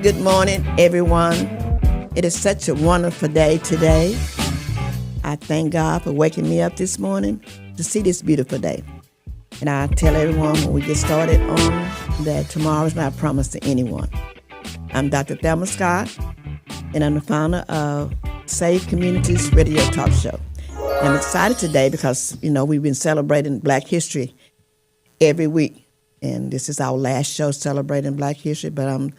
good morning, everyone. It is such a wonderful day today. I thank God for waking me up this morning to see this beautiful day. And I tell everyone when we get started on that tomorrow is not promised to anyone. I'm Dr. Thelma Scott, and I'm the founder of Safe Communities Radio Talk Show. I'm excited today because, we've been celebrating Black History every week. And this is our last show celebrating Black History, but I'm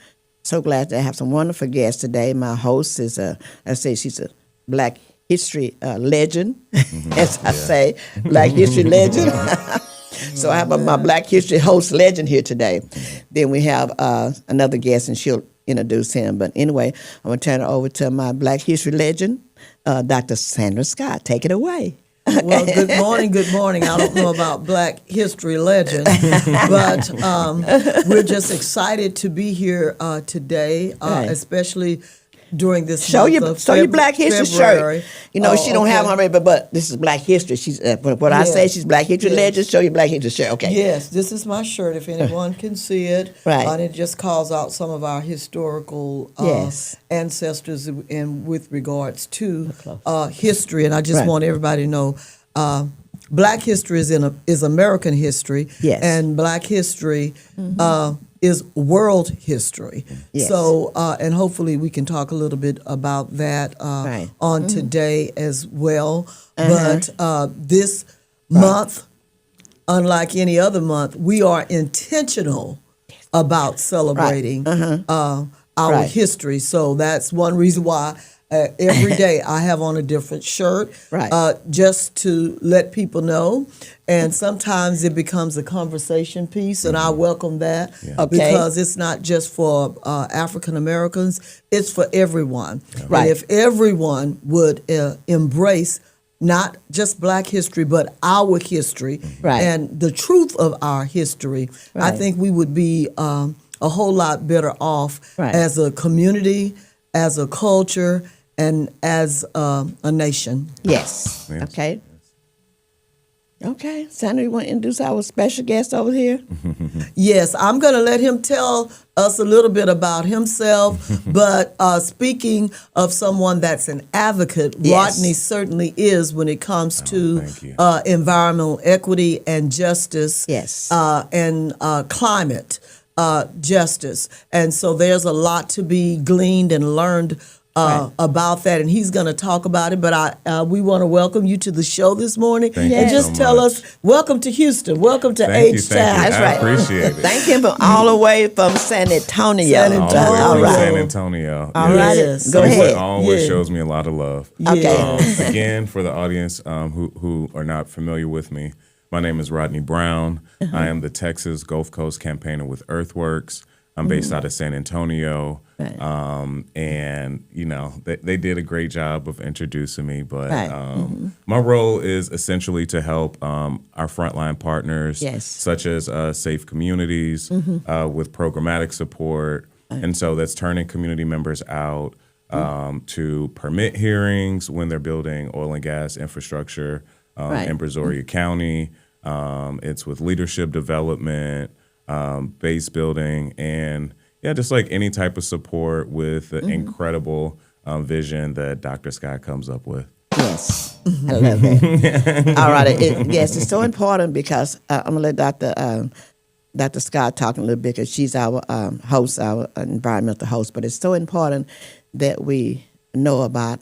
so glad to have some wonderful guests today. My host is, she's a Black History legend, as I say, Black History legend. So I have my Black History host legend here today. Then we have another guest, and she'll introduce him. But anyway, I'm going to turn it over to my Black History legend, Dr. Sandra Scott. Take it away. Well, good morning. I don't know about Black History legend, but we're just excited to be here today, especially during this show month your of show your Black History February. shirt. She don't have one already, but this is Black History. She's I say she's Black History legend. Show your Black History shirt. Okay. Yes, this is my shirt. If anyone can see it, right. And it just calls out some of our historical ancestors in with regards to history. And I just want everybody to know. Black history is American history, and Black history is world history. Yes. So, and hopefully we can talk a little bit about that on today as well. But this month, unlike any other month, we are intentional about celebrating our history. So that's one reason why every day I have on a different shirt, just to let people know. And sometimes it becomes a conversation piece, and I welcome that because it's not just for African Americans, it's for everyone. And if everyone would embrace not just Black history, but our history and the truth of our history, I think we would be a whole lot better off as a community, as a culture, and as a nation. Yes. Okay. Okay. Sandra, you want to introduce our special guest over here? Yes, I'm going to let him tell us a little bit about himself. But speaking of someone that's an advocate, Rodney certainly is when it comes to environmental equity and justice and climate justice. And so there's a lot to be gleaned and learned about that, and he's going to talk about it. But we want to welcome you to the show this morning, and just tell us, welcome to Houston, welcome to H-Town. That's right. I appreciate it. Thank him for all the way from San Antonio. San Antonio. All right, go ahead. It always shows me a lot of love. Okay. Again, for the audience who are not familiar with me, my name is Rodney Brown. I am the Texas Gulf Coast campaigner with Earthworks. I'm based out of San Antonio, and they did a great job of introducing me. But my role is essentially to help our frontline partners, such as Safe Communities, with programmatic support, and so that's turning community members out to permit hearings when they're building oil and gas infrastructure in Brazoria County. It's with leadership development. Base building, and just like any type of support with the incredible vision that Dr. Scott comes up with. Yes, I love that. All right, it's so important because I'm going to let Dr. Scott talk a little bit because she's our host, our environmental host, but it's so important that we know about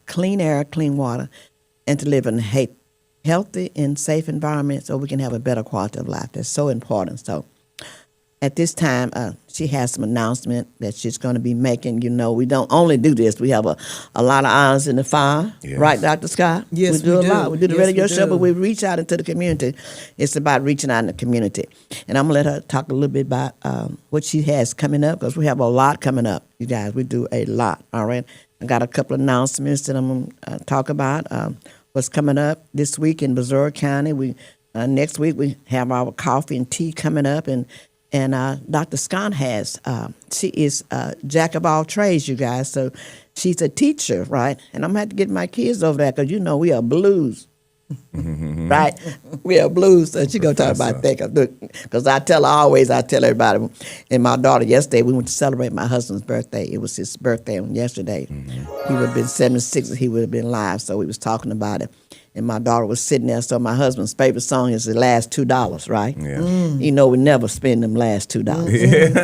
clean air, clean water, and to live in a healthy and safe environment so we can have a better quality of life. That's so important. So at this time, she has some announcement that she's going to be making. We don't only do this. We have a lot of irons in the fire. Right, Dr. Scott? Yes, we do a lot. We do the radio show, but we reach out into the community. It's about reaching out in the community. And I'm going to let her talk a little bit about what she has coming up because we have a lot coming up, you guys. We do a lot, all right? I got a couple of announcements that I'm going to talk about. What's coming up this week in Brazoria County. Next week we have our coffee and tea coming up, and Dr. Scott she is jack of all trades, you guys. So she's a teacher, right? And I'm going to have to get my kids over there because we are blues Right? We are blues, so she gonna talk about that. Because I tell everybody. And my daughter, yesterday, we went to celebrate my husband's birthday. It was his birthday on yesterday. He would have been 76 if he would have been alive, so we was talking about it. And my daughter was sitting there, so my husband's favorite song is the last $2, right? Yeah. You know, we never spend them last $2.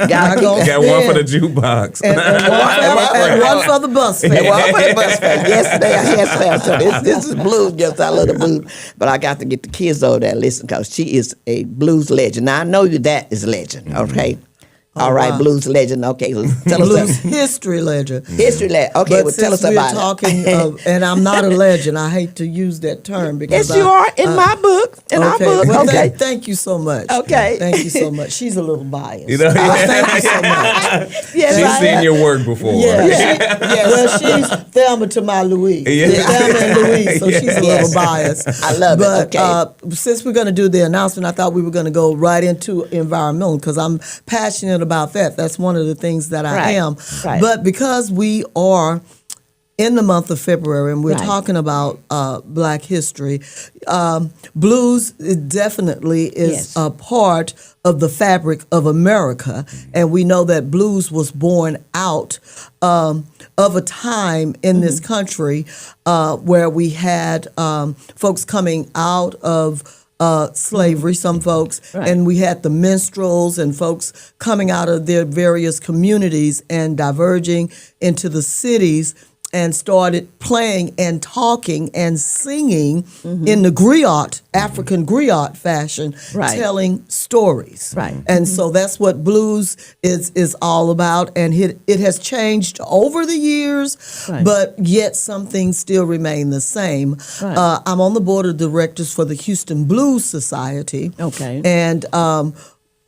Got one for the jukebox. And one for the bus fare. And one for the bus fare. Yesterday I had fare, so this is blues. Yes, I love the blues. But I got to get the kids over there listen because she is a blues legend. Now, I know that is a legend, okay? All right, wow. Blues legend. Okay, tell us blues history legend. History legend. Okay, but well, tell us about talking it. And I'm not a legend. I hate to use that term because yes, you are in my book. In our book. Well, okay. Thank you so much. Okay. Thank you so much. She's a little biased. You know, thank you so much. Yes, she's seen your work before. Yeah. Well, she's Thelma to my Louise. Thelma and Louise, so she's a little biased. I love it. Okay. Since we're going to do the announcement, I thought we were going to go right into environmental because I'm passionate about that. That's one of the things that I am. Right. But because we are in the month of February and we're talking about Black history, blues definitely is a part of the fabric of America. And we know that blues was born out of a time in this country where we had folks coming out of slavery, some folks, and we had the minstrels and folks coming out of their various communities and diverging into the cities and started playing and talking and singing in the griot, African griot fashion, telling stories. Right. And so that's what blues is all about. And it has changed over the years, but yet some things still remain the same. Right. I'm on the board of directors for the Houston Blues Society. Okay. And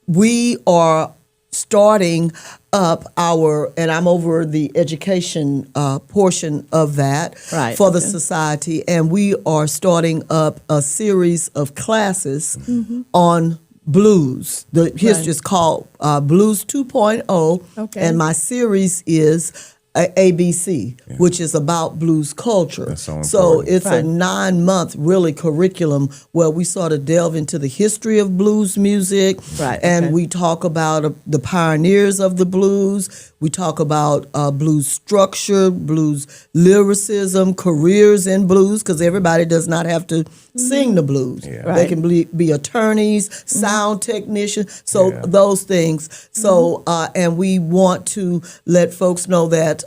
we are starting up and I'm over the education portion of that for the society, and we are starting up a series of classes on blues. The history is called Blues 2.0, and my series is ABC, which is about blues culture. So it's a 9-month really curriculum where we sort of delve into the history of blues music, and we talk about the pioneers of the blues. We talk about blues structure, blues lyricism, careers in blues, because everybody does not have to sing the blues. They can be attorneys, sound technicians, so those things. So, and we want to let folks know that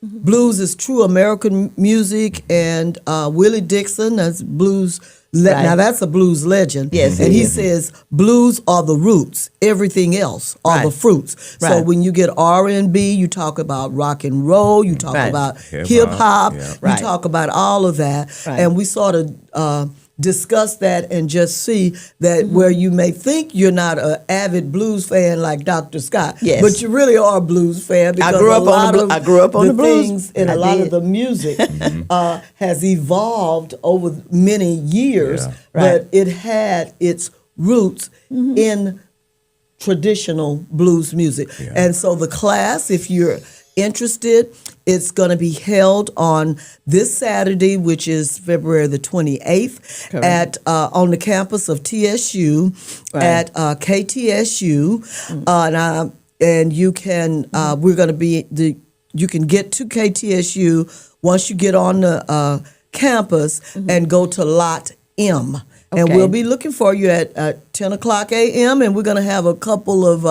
blues is true American music, and Willie Dixon, that's blues. Now that's a blues legend. Yes, and he says blues are the roots. Everything else are the fruits. So when you get R&B, you talk about rock and roll. You talk about hip hop. You talk about all of that, and we sort of discuss that and just see that where you may think you're not an avid blues fan like Dr. Scott, but you really are a blues fan because I grew up on the blues things and a lot of the music has evolved over many years, but it had its roots in traditional blues music. And so the class, if you're interested, it's going to be held on this Saturday, which is February the 28th, at on the campus of TSU at KTSU, and you can we're going to be you can get to KTSU once you get on the campus and go to Lot M. And we'll be looking for you at 10 o'clock a.m. And we're going to have a couple of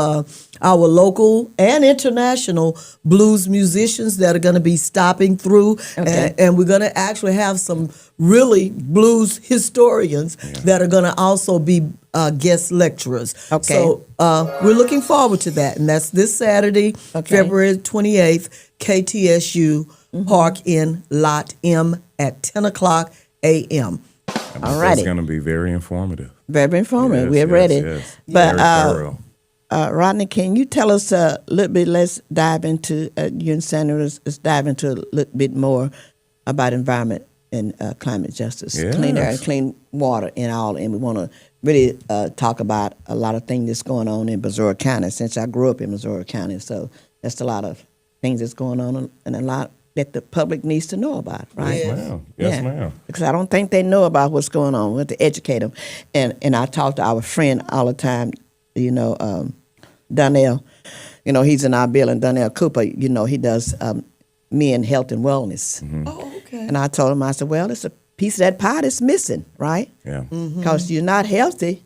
our local and international blues musicians that are going to be stopping through. And we're going to actually have some really blues historians that are going to also be guest lecturers. So we're looking forward to that. And that's this Saturday, February 28th, KTSU Park in Lot M at 10 o'clock a.m. All right. It's going to be very informative. Very informative. We're ready. Yes. But Rodney, can you tell us a little bit? Let's dive into you and Sandra. Let's dive into a little bit more about environment and climate justice, clean air, clean water, and all. And we want to really talk about a lot of things that's going on in Missouri County. Since I grew up in Missouri County, so that's a lot of things that's going on, and a lot that the public needs to know about, right? Yes, ma'am. Yes, ma'am. Because I don't think they know about what's going on. We have to educate them. And I talk to our friend all the time, Donnell. He's in our building, Donnell Cooper. He does men health and wellness. Mm-hmm. Oh, okay. And I told him, I said, well, it's a piece of that pie that's missing, right? Yeah. Because you're not healthy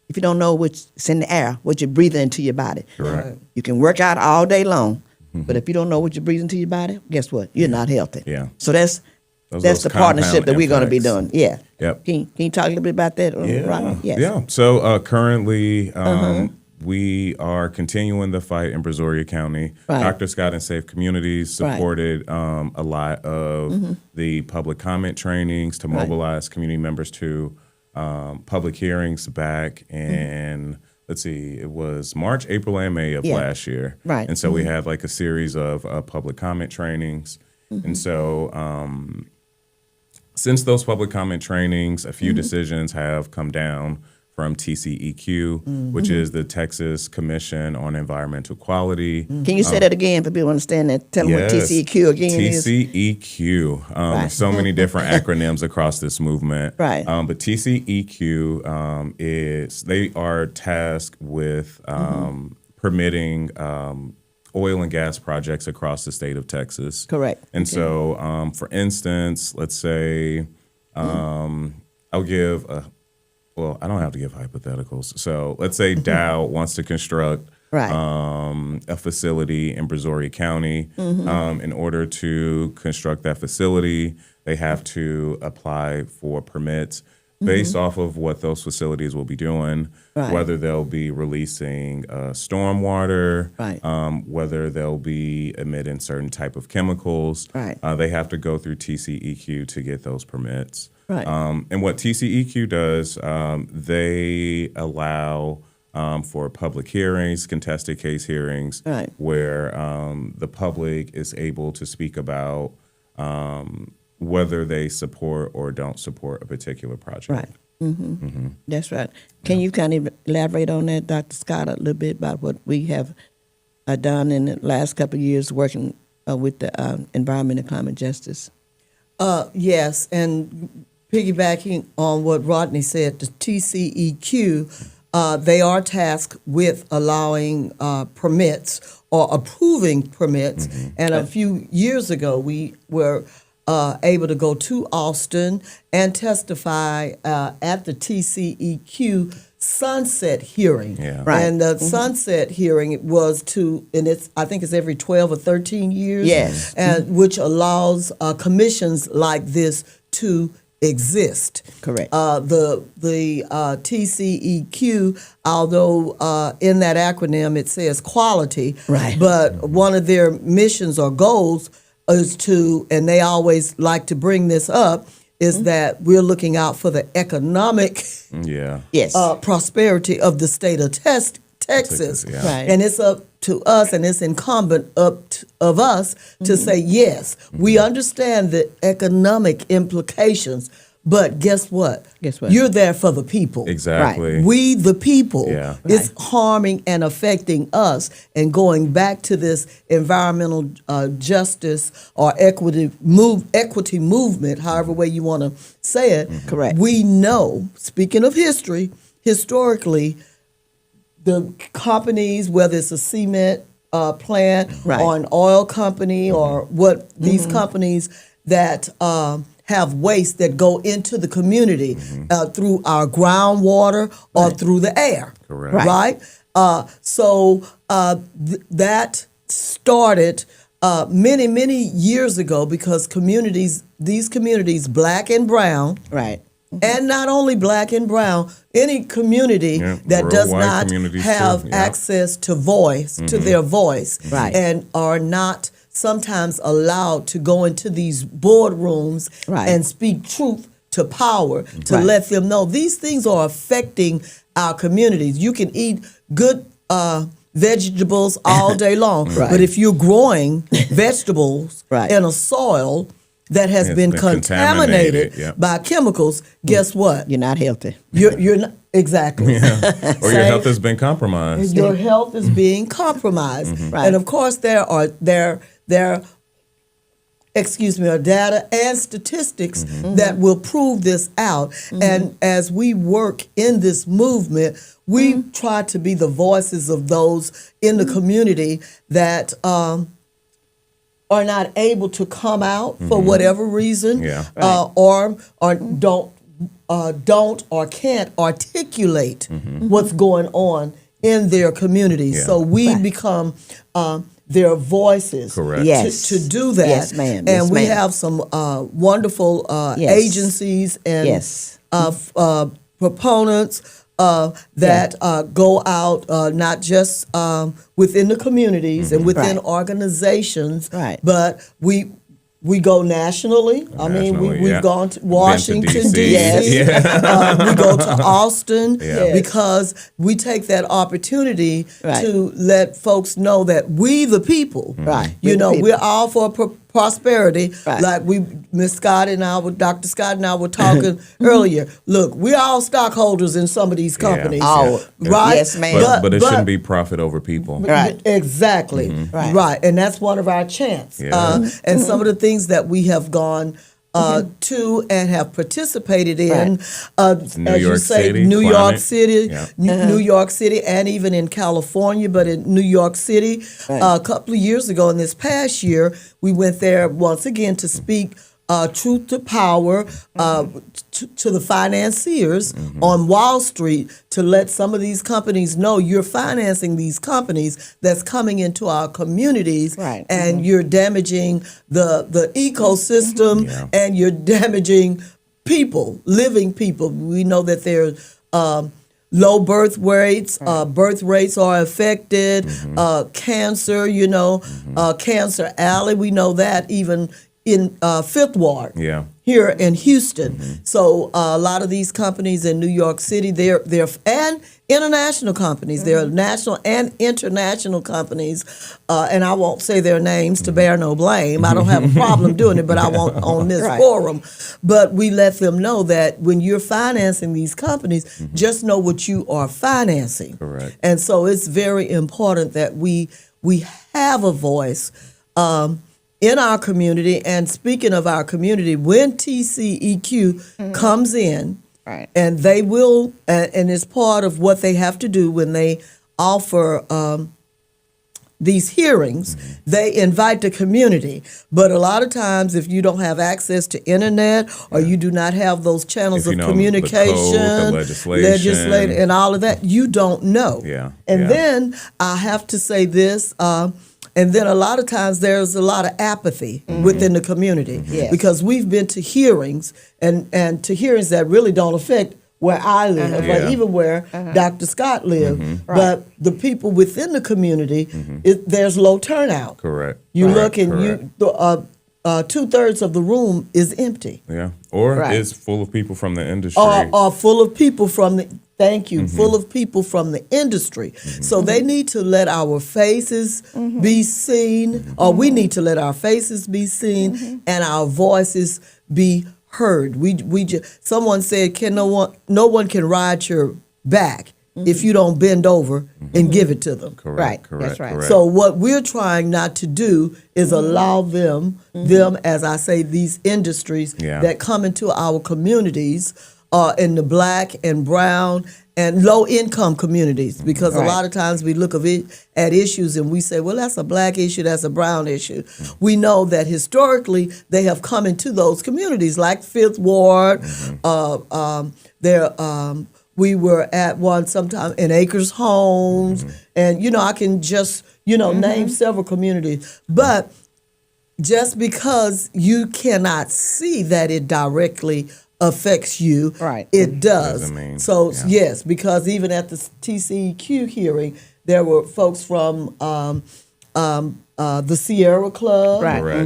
if you don't know what's in the air, what you're breathing into your body. Correct. Right. You can work out all day long, but if you don't know what you're breathing into your body, guess what? You're not healthy. Yeah. So that's Those the partnership that we're going to be impacts. doing. Yeah. Yep. Can you talk a little bit about that, Rodney? Yes. Yeah. So currently, we are continuing the fight in Brazoria County. Right. Dr. Scott and Safe Communities supported a lot of the public comment trainings to mobilize community members to public hearings back in, let's see, it was March, April, and May of last year. Right. And so we had like a series of public comment trainings. And so since those public comment trainings, a few decisions have come down from TCEQ, which is the Texas Commission on Environmental Quality. Can you say that again for people to understand that? Tell them what TCEQ again is. TCEQ. So many different acronyms across this movement. Right. But TCEQ they are tasked with permitting oil and gas projects across the state of Texas. Correct. And so, for instance, let's say I'll give I don't have to give hypotheticals. So let's say Dow wants to construct a facility in Brazoria County. In order to construct that facility, they have to apply for permits based off of what those facilities will be doing, whether they'll be releasing stormwater, whether they'll be emitting certain type of chemicals. They have to go through TCEQ to get those permits. And what TCEQ does, they allow for public hearings, contested case hearings, where the public is able to speak about whether they support or don't support a particular project. That's right. Can you kind of elaborate on that, Dr. Scott, a little bit about what we have done in the last couple of years working with the environment and climate justice? Yes, and piggybacking on what Rodney said, the TCEQ, they are tasked with allowing permits or approving permits. And a few years ago, we were able to go to Austin and testify at the TCEQ sunset hearing. And the sunset hearing was I think it's every 12 or 13 years. Yes. And which allows commissions like this to exist. Correct. The TCEQ, although in that acronym it says quality, but one of their missions or goals is to, and they always like to bring this up, is that we're looking out for the economic prosperity of the state of Texas. And it's up to us, and it's incumbent of us to say, yes, we understand the economic implications, but guess what? You're there for the people. Exactly. We, the people, is harming and affecting us. And going back to this environmental justice or equity movement, however way you want to say it, correct. We know, speaking of history, historically, the companies, whether it's a cement plant or an oil company or what these companies that have waste that go into the community through our groundwater or through the air. Correct. So that started many, many years ago because these communities, black and brown, and not only black and brown, any community that does not have access to to their voice, and are not sometimes allowed to go into these boardrooms and speak truth to power, to let them know these things are affecting our communities. You can eat good vegetables all day long, but if you're growing vegetables in a soil that has been contaminated by chemicals, guess what? You're not healthy. You're not, exactly. Or your health has been compromised. Your health is being compromised. And of course there or data and statistics that will prove this out. And as we work in this movement, we try to be the voices of those in the community that are not able to come out for whatever reason, or don't or can't articulate what's going on in their communities. Yeah. So we become their voices. Correct. Yes. To do that. Yes, ma'am. And we have some wonderful agencies and proponents that go out not just within the communities and within organizations, but we go nationally. I mean, we've gone to Washington, D.C. We go to Austin because we take that opportunity to let folks know that we, the people, we're all for prosperity. Like Miss Scott and Dr. Scott and I were talking earlier. Look, we're all stockholders in some of these companies. Right? Yes, ma'am. But it shouldn't be profit over people. Right. Exactly. Right. And that's one of our chants. And some of the things that we have gone to and have participated in, as you say, New York City, New York City, and even in California, but in New York City, a couple of years ago, in this past year, we went there once again to speak truth to power to the financiers on Wall Street, to let some of these companies know you're financing these companies that's coming into our communities, and you're damaging the ecosystem, and you're damaging people, living people. We know that there's low birth rates, birth rates are affected, cancer, Cancer Alley, we know that even in Fifth Ward here in Houston. So a lot of these companies in New York City, they're and international companies, they're national and international companies, and I won't say their names to bear no blame. I don't have a problem doing it, but I won't on this forum. But we let them know that when you're financing these companies, just know what you are financing. Correct. And so it's very important that we have a voice in our community. And speaking of our community, when TCEQ comes in, and they will, and it's part of what they have to do when they offer these hearings, they invite the community. But a lot of times, if you don't have access to internet, or you do not have those channels of communication, the legislation, and all of that, you don't know. And then I have to say this, and then a lot of times there's a lot of apathy within the community, because we've been to hearings and to hearings that really don't affect where I live, or even where Dr. Scott lived. But the people within the community, there's low turnout. Correct. You look and 2/3 of the room is empty. Or is full of people from the industry. Or full of people from the full of people from the industry. So they need to let our faces be seen, or we need to let our faces be seen, and our voices be heard. Someone said, no one can ride your back if you don't bend over and give it to them. Correct. That's right. So what we're trying not to do is allow them, as I say, these industries that come into our communities, in the black and brown and low-income communities, because a lot of times we look at issues and we say, well, that's a black issue, that's a brown issue. We know that historically they have come into those communities, like Fifth Ward. We were at one sometime in Acres Homes, and I can just name several communities, but just because you cannot see that it directly affects you, it does. So yes, because even at the TCEQ hearing, there were folks from the Sierra Club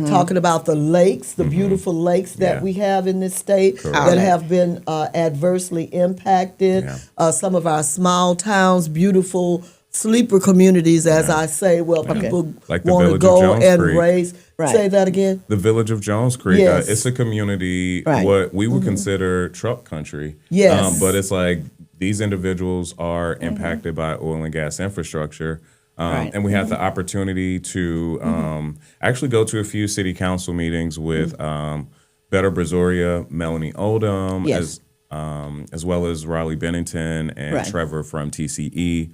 talking about the lakes, the beautiful lakes that we have in this state that have been adversely impacted. Some of our small towns, beautiful sleeper communities, as I say, people like want to go and raise. Say that again. The village of Jones Creek. It's a community, what we would consider truck country. But it's like these individuals are impacted by oil and gas infrastructure. And we had the opportunity to actually go to a few city council meetings with Beto Brazoria, Melanie Oldham, as well as Raleigh Bennington and Trevor from TCE,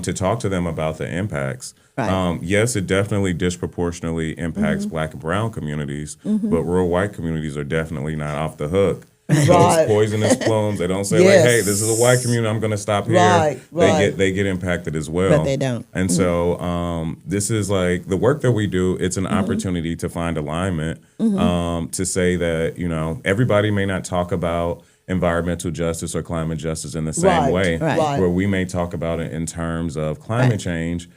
to talk to them about the impacts. Yes, it definitely disproportionately impacts Black and brown communities, but rural white communities are definitely not off the hook. Those poisonous plumes, they don't say like, "Hey, this is a white community. I'm going to stop here." They get impacted as well, but they don't. And so this is like the work that we do. It's an opportunity to find alignment, to say that everybody may not talk about environmental justice or climate justice in the same way, where we may talk about it in terms of climate change.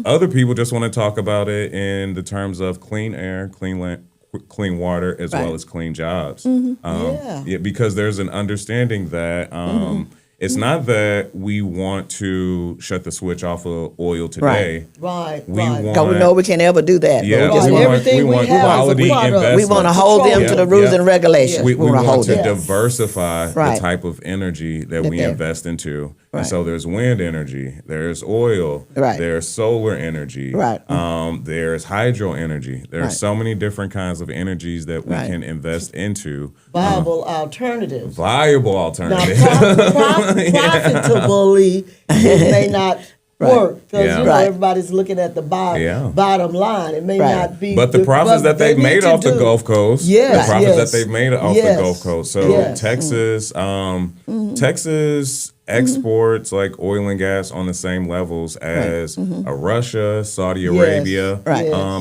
Other people just want to talk about it in the terms of clean air, clean land, clean water, as well as clean jobs. Because there's an understanding that it's not that we want to shut the switch off of oil today. Because we know we can't ever do that. Yeah, everything we have quality investment. We want to hold them to the rules and regulations. We want to diversify the type of energy that we invest into. And so there's wind energy, there's oil, there's solar energy, there's hydro energy. There's so many different kinds of energies that we can invest into. Viable alternatives. Now, profitably, it may not work because everybody's looking at the bottom line. It may not be. But the profits that they've made off the Gulf Coast, the profits that they've made off the Gulf Coast. So Texas, Texas exports like oil and gas on the same levels as a Russia, Saudi Arabia,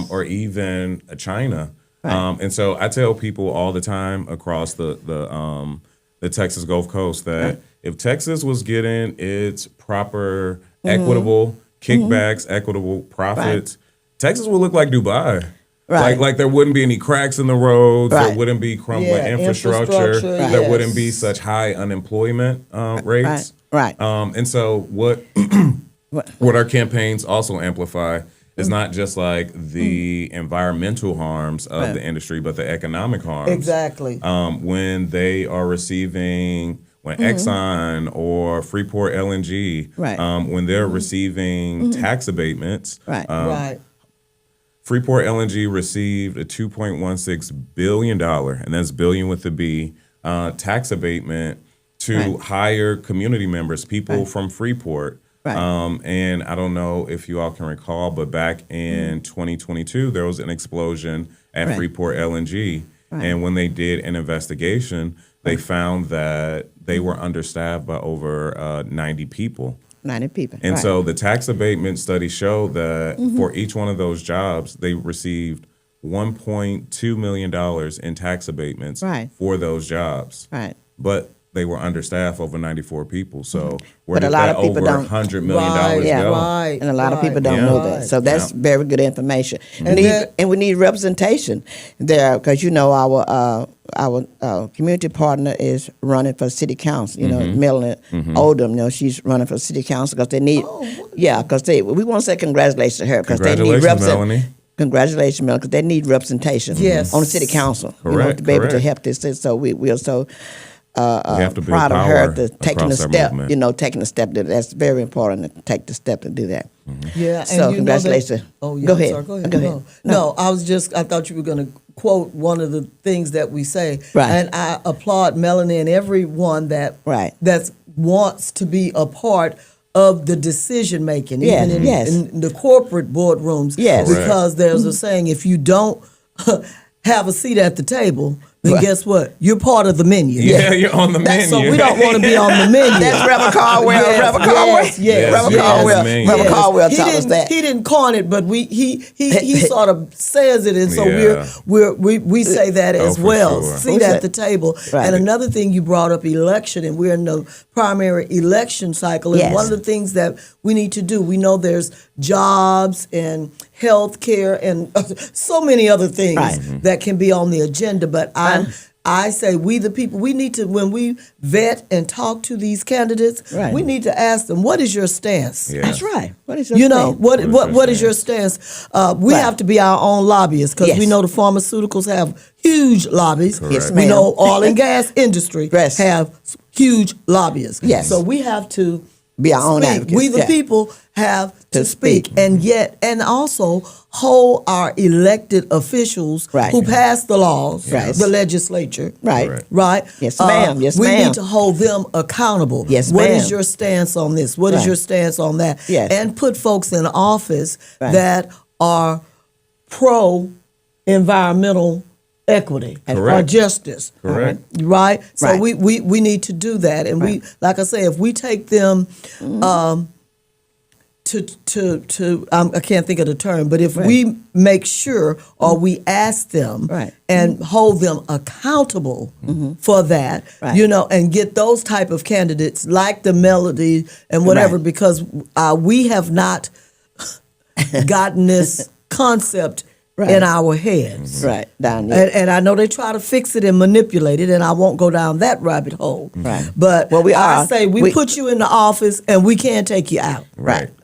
or even a China. And so I tell people all the time across the Texas Gulf Coast that if Texas was getting its proper equitable kickbacks, equitable profits, Texas would look like Dubai. Like there wouldn't be any cracks in the roads. There wouldn't be crumbling infrastructure. There wouldn't be such high unemployment rates. And so what our campaigns also amplify is not just like the environmental harms of the industry, but the economic harms. Exactly. When they are receiving, when Exxon or Freeport LNG, when they're receiving tax abatements, Freeport LNG received a $2.16 billion, and that's billion with a B, tax abatement to hire community members, people from Freeport. And I don't know if you all can recall, but back in 2022, there was an explosion at Freeport LNG. And when they did an investigation, they found that they were understaffed by over 90 people. 90 people. And so the tax abatement study showed that for each one of those jobs, they received $1.2 million in tax abatements for those jobs. But they were understaffed, over 94 people. So where did that over $100 million go? And a lot of people don't know that. So that's very good information. And we need representation there because, our community partner is running for city council. Melanie Oldham, she's running for city council because they need, because we want to say congratulations to her because they need Melanie. Congratulations, Melanie, because they need representation on the city council. Correct, to be able to help this. So we are so proud of her to taking the step. Taking the step. That's very important to take the step to do that. Yeah. So congratulations. Go ahead. Sorry, go ahead. No, I thought you were going to quote one of the things that we say. And I applaud Melanie and everyone that wants to be a part of the decision making, even in the corporate boardrooms. Because there's a saying: if you don't have a seat at the table, then guess what? You're part of the menu. Yeah, you're on the menu. So we don't want to be on the menu. That's Reverend Caldwell. Reverend Caldwell. Reverend Caldwell taught us that. He didn't coin it, but he sort of says it, and so we say that as well. Sure. Seat at the table. And another thing you brought up, election, and we're in the primary election cycle. And one of the things that we need to do, we know there's jobs and health care and so many other things that can be on the agenda, but I say we the people, we need to, when we vet and talk to these candidates, we need to ask them, what is your stance? That's right. What is your stance? What is your stance? We have to be our own lobbyists because we know the pharmaceuticals have huge lobbies. Yes, we know oil and gas industry have huge lobbyists. So we have to be our own speak. advocates. We the people have to speak, and also hold our elected officials who pass the laws, the legislature, right? Yes, ma'am. Yes, we ma'am. need to hold them accountable. Yes, What ma'am. is your stance on this? What is your stance on that? Yes. And put folks in office that are pro environmental equity or justice. Correct. Right? So we need to do that. And we, like I say, if we take them I can't think of the term, but if we make sure or we ask them and hold them accountable for that, you know, and get those type of candidates like the Melody and whatever, because we have not gotten this concept in our heads. Down there. And I know they try to fix it and manipulate it, and I won't go down that rabbit hole. But I say we put you in the office and we can't take you out.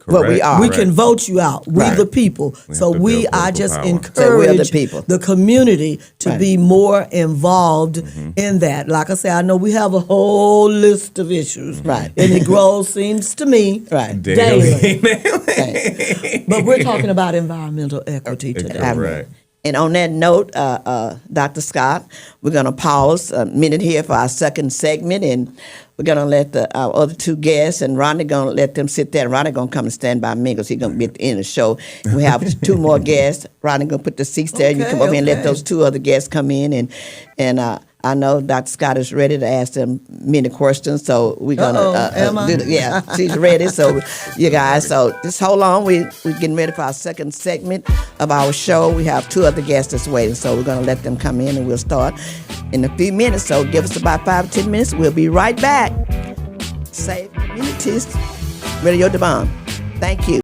What we are. We can vote you out. We the people. So I just encourage the community to be more involved in that. Like I say, I know we have a whole list of issues. And it grows, seems to me, daily. But we're talking about environmental equity today. And on that note, Dr. Scott, we're going to pause a minute here for our second segment, and we're going to let our other two guests, and Ronnie going to let them sit there. And Ronnie going to come and stand by me because he's going to be at the end of the show. We have two more guests. Ronnie going to put the seats there. You come over here and let those two other guests come in, and I know Dr. Scott is ready to ask them many questions, so we're gonna she's ready. So you guys, so just hold on. We're getting ready for our second segment of our show. We have two other guests that's waiting, so we're gonna let them come in, and we'll start in a few minutes. So give us about 5 to 10 minutes. We'll be right back. Save Communities, Radiodabang. Thank you.